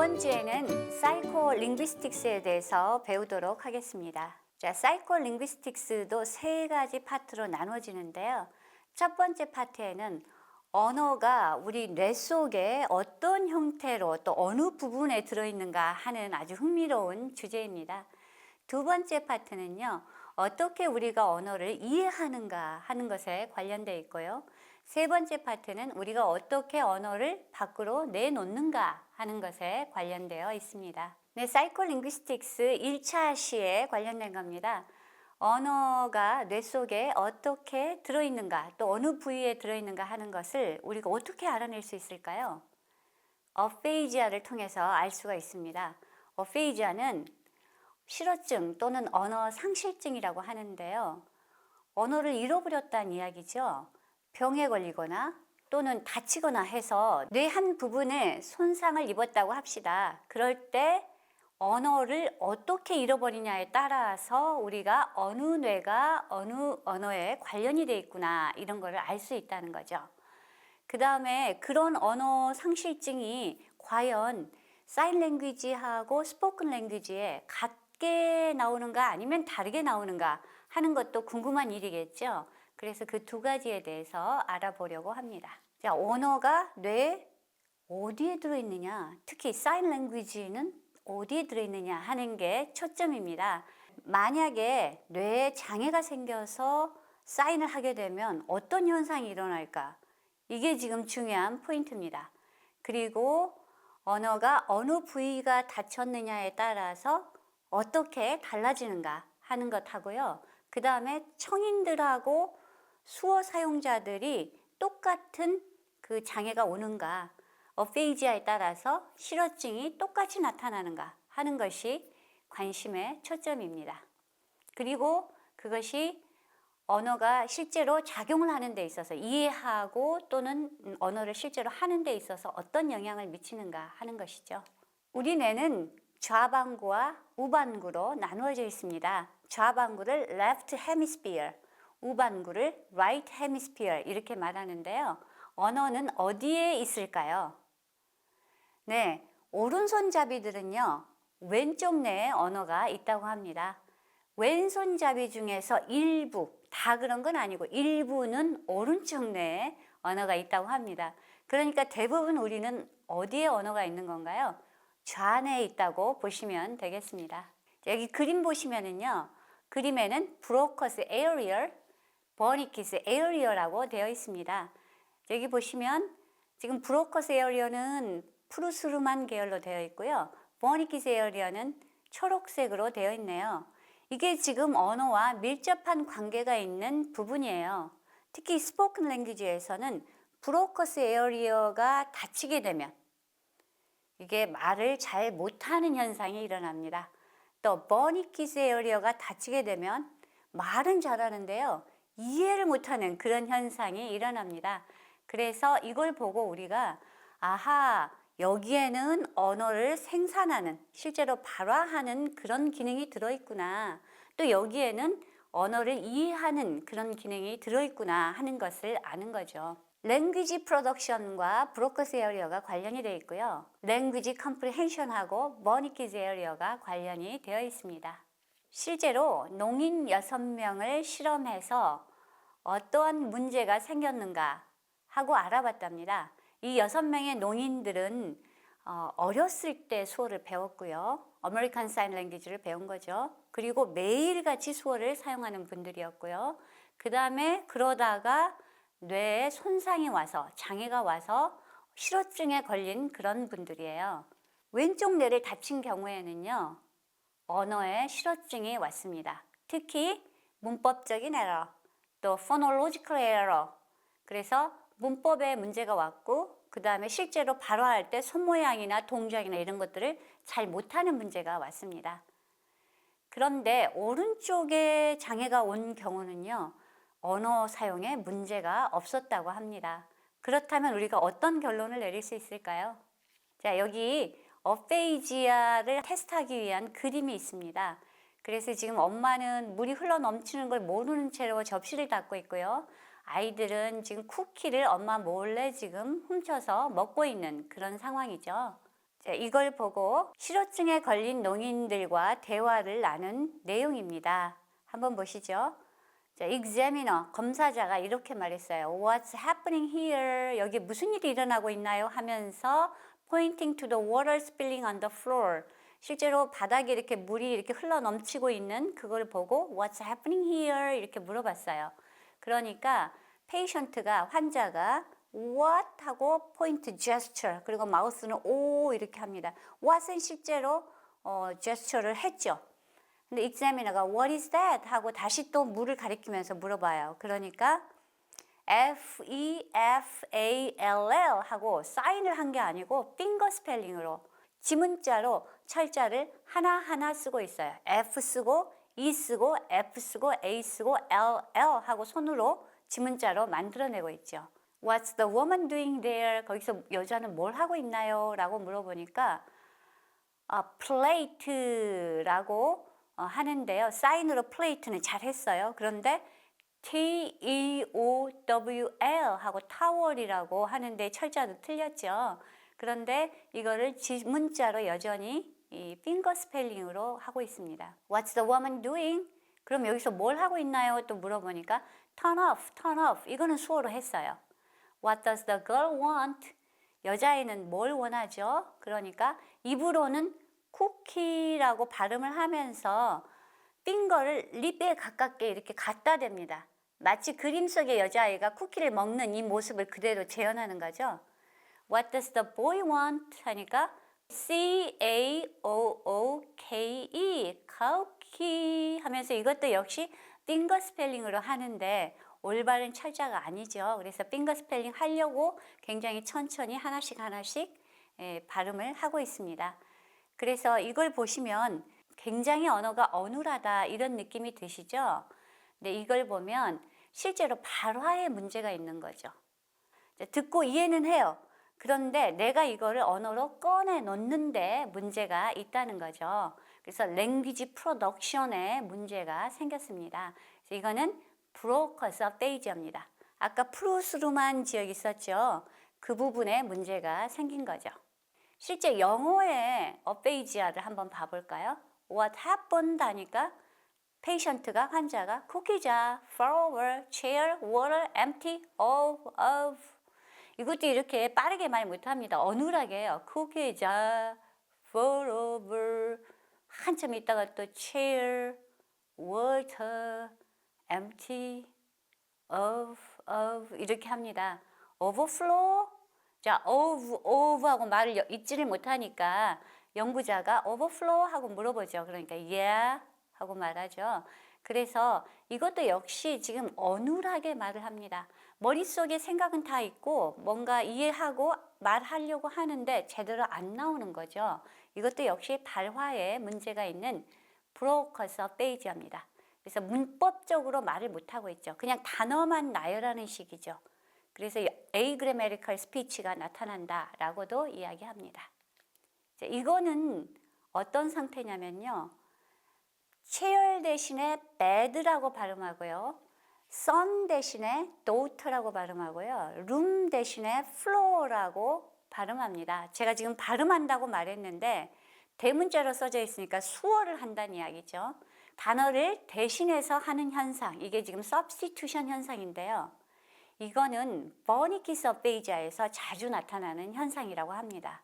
이번 주에는 사이코링귀스틱스에 대해서 배우도록 하겠습니다. 자, 사이코링귀스틱스도 세 가지 파트로 나눠지는데요. 첫 번째 파트에는 언어가 우리 뇌 속에 어떤 형태로 또 어느 부분에 들어있는가 하는 아주 흥미로운 주제입니다. 두 번째 파트는요, 어떻게 우리가 언어를 이해하는가 하는 것에 관련되어 있고요. 세 번째 파트는 우리가 어떻게 언어를 밖으로 내놓는가 하는 것에 관련되어 있습니다. 네, 사이코링귀스틱스 1차 시에 관련된 겁니다. 언어가 뇌 속에 어떻게 들어있는가, 또 어느 부위에 들어있는가 하는 것을 우리가 어떻게 알아낼 수 있을까요? 어페이지아를 통해서 알 수가 있습니다. 어페이지아는 실어증 또는 언어 상실증이라고 하는데요. 언어를 잃어버렸다는 이야기죠. 병에 걸리거나 또는 다치거나 해서 뇌 한 부분에 손상을 입었다고 합시다. 그럴 때 언어를 어떻게 잃어버리냐에 따라서 우리가 어느 뇌가 어느 언어에 관련이 돼 있구나 이런 거를 알 수 있다는 거죠. 그 다음에 그런 언어 상실증이 과연 사인 랭귀지하고 스포큰 랭귀지에 같게 나오는가 아니면 다르게 나오는가 하는 것도 궁금한 일이겠죠. 그래서 그 두 가지에 대해서 알아보려고 합니다. 자, 언어가 뇌에 어디에 들어있느냐, 특히 사인 랭귀지는 어디에 들어있느냐 하는 게 초점입니다. 만약에 뇌에 장애가 생겨서 사인을 하게 되면 어떤 현상이 일어날까? 이게 지금 중요한 포인트입니다. 그리고 언어가 어느 부위가 다쳤느냐에 따라서 어떻게 달라지는가 하는 것하고요. 그 다음에 성인들하고 수어 사용자들이 똑같은 그 장애가 오는가, 어페이지아에 따라서 실어증이 똑같이 나타나는가 하는 것이 관심의 초점입니다. 그리고 그것이 언어가 실제로 작용을 하는 데 있어서 이해하고 또는 언어를 실제로 하는 데 있어서 어떤 영향을 미치는가 하는 것이죠. 우리 뇌는 좌반구와 우반구로 나누어져 있습니다. 좌반구를 left hemisphere, 우반구를 right hemisphere 이렇게 말하는데요. 언어는 어디에 있을까요? 네, 오른손잡이들은요, 왼쪽 뇌에 언어가 있다고 합니다. 왼손잡이 중에서 일부, 다 그런 건 아니고 일부는 오른쪽 뇌에 언어가 있다고 합니다. 그러니까 대부분 우리는 어디에 언어가 있는 건가요? 좌뇌에 있다고 보시면 되겠습니다. 여기 그림 보시면은요, 그림에는 브로커스 에어리얼, 버니키스 에어리어라고 되어 있습니다. 여기 보시면 지금 브로커스 에어리어는 푸르스름한 계열로 되어 있고요. 버니키스 에어리어는 초록색으로 되어 있네요. 이게 지금 언어와 밀접한 관계가 있는 부분이에요. 특히 스포큰 랭귀지에서는 브로커스 에어리어가 다치게 되면 이게 말을 잘 못하는 현상이 일어납니다. 또 버니키스 에어리어가 다치게 되면 말은 잘하는데요. 이해를 못하는 그런 현상이 일어납니다. 그래서 이걸 보고 우리가 아하, 여기에는 언어를 생산하는, 실제로 발화하는 그런 기능이 들어있구나. 또 여기에는 언어를 이해하는 그런 기능이 들어있구나 하는 것을 아는 거죠. 랭귀지 프로덕션과 브로커스 에어리어가 관련이 되어 있고요. 랭귀지 컴프리헨션하고 버니키스 에어리어가 관련이 되어 있습니다. 실제로 농인 6명을 실험해서 어떠한 문제가 생겼는가 하고 알아봤답니다. 이 6명의 농인들은 어렸을 때 수어를 배웠고요. 아메리칸 사인 랭귀지를 배운 거죠. 그리고 매일같이 수어를 사용하는 분들이었고요. 그 다음에 그러다가 뇌에 손상이 와서, 장애가 와서 실어증에 걸린 그런 분들이에요. 왼쪽 뇌를 다친 경우에는요, 언어에 실어증이 왔습니다. 특히 문법적인 에러, 또 phonological error, 그래서 문법에 문제가 왔고 그 다음에 실제로 발화할 때 손모양이나 동작이나 이런 것들을 잘 못하는 문제가 왔습니다. 그런데 오른쪽에 장애가 온 경우는요, 언어 사용에 문제가 없었다고 합니다. 그렇다면 우리가 어떤 결론을 내릴 수 있을까요? 자, 여기 어페이지아를 테스트하기 위한 그림이 있습니다. 그래서 지금 엄마는 물이 흘러 넘치는 걸 모르는 채로 접시를 닫고 있고요. 아이들은 지금 쿠키를 엄마 몰래 지금 훔쳐서 먹고 있는 그런 상황이죠. 자, 이걸 보고 실어증에 걸린 농인들과 대화를 나눈 내용입니다. 한번 보시죠. 자, examiner, 검사자가 이렇게 말했어요. What's happening here? 여기 무슨 일이 일어나고 있나요? 하면서 pointing to the water spilling on the floor. 실제로 바닥에 이렇게 물이 이렇게 흘러 넘치고 있는 그걸 보고 What's happening here? 이렇게 물어봤어요. 그러니까 patient가, 환자가 what 하고 point gesture 그리고 마우스는 o 이렇게 합니다. what은 실제로 gesture를 했죠. 근데 examiner가 what is that 하고 다시 또 물을 가리키면서 물어봐요. 그러니까 FEFALL 하고 사인을 한 게 아니고 핑거 스펠링으로 지문자로 철자를 하나하나 쓰고 있어요. F 쓰고 E 쓰고 F 쓰고 A 쓰고 LL 하고 손으로 지문자로 만들어내고 있죠. What's the woman doing there? 거기서 여자는 뭘 하고 있나요? 라고 물어보니까 plate라고 하는데요. 사인으로 plate는 잘했어요. 그런데 TEOWL 하고 타월이라고 하는데 철자도 틀렸죠. 그런데 이거를 지문자로 여전히 이 핑거 스펠링으로 하고 있습니다. What's the woman doing? 그럼 여기서 뭘 하고 있나요? 또 물어보니까 turn off, turn off. 이거는 수어로 했어요. What does the girl want? 여자애는 뭘 원하죠? 그러니까 입으로는 쿠키라고 발음을 하면서 핑거를 립에 가깝게 이렇게 갖다 댑니다. 마치 그림 속의 여자아이가 쿠키를 먹는 이 모습을 그대로 재현하는 거죠. What does the boy want? 하니까 CAOOKE, 카우키 하면서 이것도 역시 핑거 스펠링으로 하는데 올바른 철자가 아니죠. 그래서 핑거 스펠링 하려고 굉장히 천천히 하나씩 발음을 하고 있습니다. 그래서 이걸 보시면 굉장히 언어가 어눌하다 이런 느낌이 드시죠? 근데 이걸 보면 실제로 발화에 문제가 있는 거죠. 듣고 이해는 해요. 그런데 내가 이거를 언어로 꺼내 놓는데 문제가 있다는 거죠. 그래서 랭귀지 프로덕션에 문제가 생겼습니다. 그래서 이거는 브로커스 페이지입니다. 아까 프루스루만 지역 있었죠. 그 부분에 문제가 생긴 거죠. 실제 영어의 어페이지아를 한번 봐볼까요? What happened 하니까 patient가 환자가 쿠키자, flower, chair, water, empty, of 이것도 이렇게 빠르게 말 못합니다. 어눌하게 해요. 쿠키자, flower 한참 있다가 또 chair, water, empty, of 이렇게 합니다. overflow 자, of 하고 말을 잊지를 못하니까 연구자가 overflow 하고 물어보죠. 그러니까 yeah 하고 말하죠. 그래서 이것도 역시 지금 어눌하게 말을 합니다. 머릿속에 생각은 다 있고 뭔가 이해하고 말하려고 하는데 제대로 안 나오는 거죠. 이것도 역시 발화에 문제가 있는 브로커스 페이지입니다. 그래서 문법적으로 말을 못하고 있죠. 그냥 단어만 나열하는 식이죠. 그래서 agrammatical speech가 나타난다라고도 이야기합니다. 이거는 어떤 상태냐면요. chair 대신에 bed라고 발음하고요. son 대신에 daughter라고 발음하고요. room 대신에 floor라고 발음합니다. 제가 지금 발음한다고 말했는데 대문자로 써져 있으니까 수어를 한다는 이야기죠. 단어를 대신해서 하는 현상, 이게 지금 substitution 현상인데요. 이거는 버니키스 어페이지아에서 자주 나타나는 현상이라고 합니다.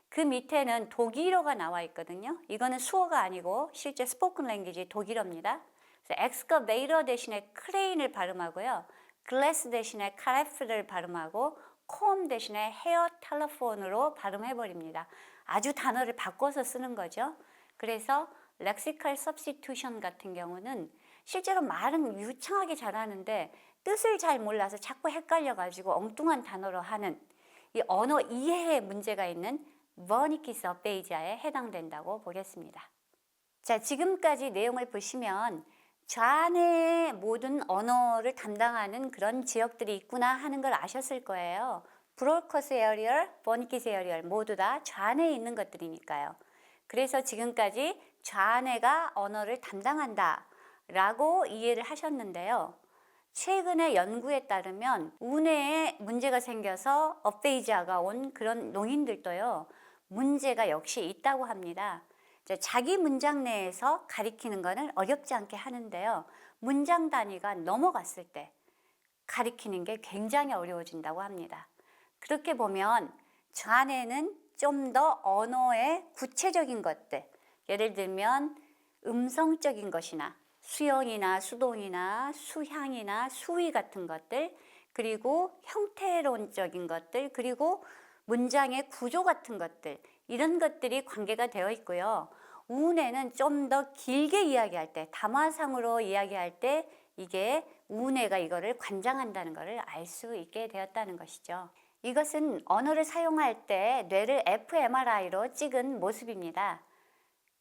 그 밑에는 독일어가 나와 있거든요. 이거는 수어가 아니고 실제 스포큰 랭귀지 독일어입니다. 그래서 엑스커베이터 대신에 크레인을 발음하고요. 글래스 대신에 카레프를 발음하고 콤 대신에 헤어 텔레폰으로 발음해버립니다. 아주 단어를 바꿔서 쓰는 거죠. 그래서 렉시컬 서브스티튜션 같은 경우는 실제로 말은 유창하게 잘하는데 뜻을 잘 몰라서 자꾸 헷갈려가지고 엉뚱한 단어로 하는 이 언어 이해에 문제가 있는 버니키스 어페이지아에 해당된다고 보겠습니다. 자, 지금까지 내용을 보시면 좌뇌의 모든 언어를 담당하는 그런 지역들이 있구나 하는 걸 아셨을 거예요. 브로커스 에어리얼, 버니키스 에어리얼 모두 다 좌뇌에 있는 것들이니까요. 그래서 지금까지 좌뇌가 언어를 담당한다 라고 이해를 하셨는데요. 최근의 연구에 따르면 우뇌에 문제가 생겨서 어페이지아가 온 그런 농인들도요. 문제가 역시 있다고 합니다. 자기 문장 내에서 가리키는 것은 어렵지 않게 하는데요. 문장 단위가 넘어갔을 때 가리키는 게 굉장히 어려워진다고 합니다. 그렇게 보면 저 안에는 좀 더 언어의 구체적인 것들, 예를 들면 음성적인 것이나 수형이나 수동이나 수향이나 수위 같은 것들, 그리고 형태론적인 것들, 그리고 문장의 구조 같은 것들, 이런 것들이 관계가 되어 있고요. 우운에는 좀 더 길게 이야기할 때, 담화상으로 이야기할 때 이게 우운에가 이거를 관장한다는 것을 알 수 있게 되었다는 것이죠. 이것은 언어를 사용할 때 뇌를 fMRI로 찍은 모습입니다.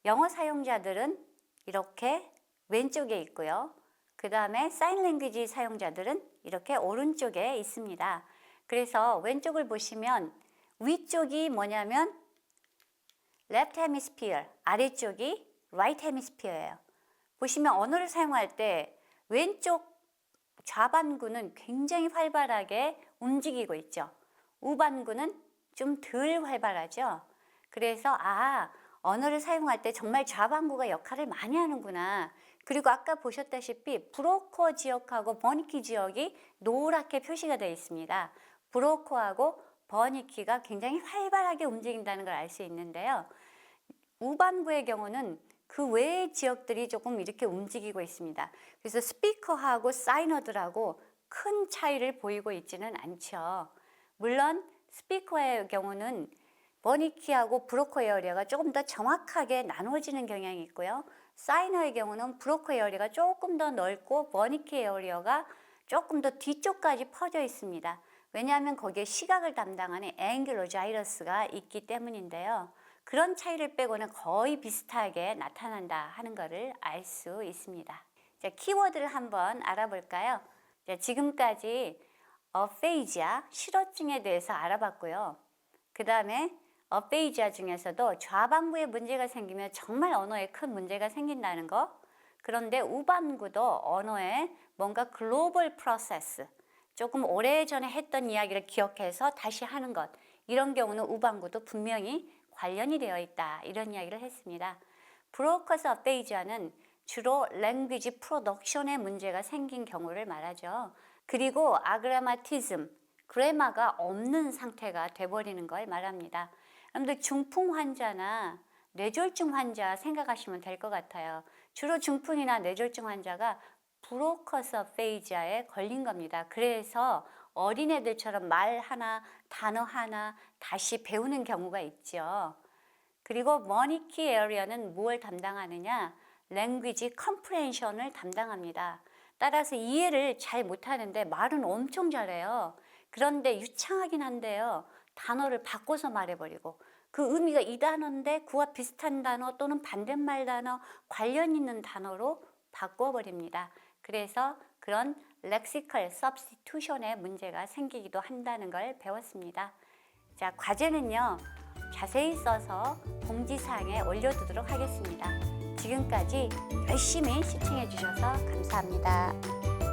영어 사용자들은 이렇게 왼쪽에 있고요. 그 다음에 사인 랭귀지 사용자들은 이렇게 오른쪽에 있습니다. 그래서 왼쪽을 보시면 위쪽이 뭐냐면 left hemisphere, 아래쪽이 right hemisphere예요. 보시면 언어를 사용할 때 왼쪽 좌반구는 굉장히 활발하게 움직이고 있죠. 우반구는 좀 덜 활발하죠. 그래서 언어를 사용할 때 정말 좌반구가 역할을 많이 하는구나. 그리고 아까 보셨다시피 브로커 지역하고 버니키 지역이 노랗게 표시가 되어 있습니다. 브로커하고 버니키가 굉장히 활발하게 움직인다는 걸 알 수 있는데요. 우반구의 경우는 그 외의 지역들이 조금 이렇게 움직이고 있습니다. 그래서 스피커하고 사이너들하고 큰 차이를 보이고 있지는 않죠. 물론 스피커의 경우는 버니키하고 브로커 에어리어가 조금 더 정확하게 나누어지는 경향이 있고요. 사이너의 경우는 브로커 에어리어가 조금 더 넓고 버니키 에어리어가 조금 더 뒤쪽까지 퍼져 있습니다. 왜냐하면 거기에 시각을 담당하는 앵귤러 자이러스가 있기 때문인데요. 그런 차이를 빼고는 거의 비슷하게 나타난다 하는 것을 알 수 있습니다. 자, 키워드를 한번 알아볼까요? 자, 지금까지 어페이지아, 실어증에 대해서 알아봤고요. 그 다음에 어페이지아 중에서도 좌반구에 문제가 생기면 정말 언어에 큰 문제가 생긴다는 거. 그런데 우반구도 언어에 뭔가 글로벌 프로세스, 조금 오래전에 했던 이야기를 기억해서 다시 하는 것, 이런 경우는 우반구도 분명히 관련이 되어 있다, 이런 이야기를 했습니다. 브로커스 어페이지아는 주로 랭귀지 프로덕션에 문제가 생긴 경우를 말하죠. 그리고 아그라마티즘, 그래마가 없는 상태가 돼버리는 걸 말합니다. 여러분들 중풍 환자나 뇌졸중 환자 생각하시면 될 것 같아요. 주로 중풍이나 뇌졸중 환자가 브로커스 어페이지아에 걸린 겁니다. 그래서 어린애들처럼 말 하나, 단어 하나 다시 배우는 경우가 있죠. 그리고 버니키 에어리어는 무엇을 담당하느냐? 랭귀지 컴프레hension을 담당합니다. 따라서 이해를 잘 못하는데 말은 엄청 잘해요. 그런데 유창하긴 한데요. 단어를 바꿔서 말해버리고 그 의미가 이 단어인데 그와 비슷한 단어 또는 반대말 단어, 관련 있는 단어로 바꿔버립니다. 그래서 그런 렉시컬 서브스티튜션에 문제가 생기기도 한다는 걸 배웠습니다. 자, 과제는요, 자세히 써서 공지사항에 올려두도록 하겠습니다. 지금까지 열심히 시청해 주셔서 감사합니다.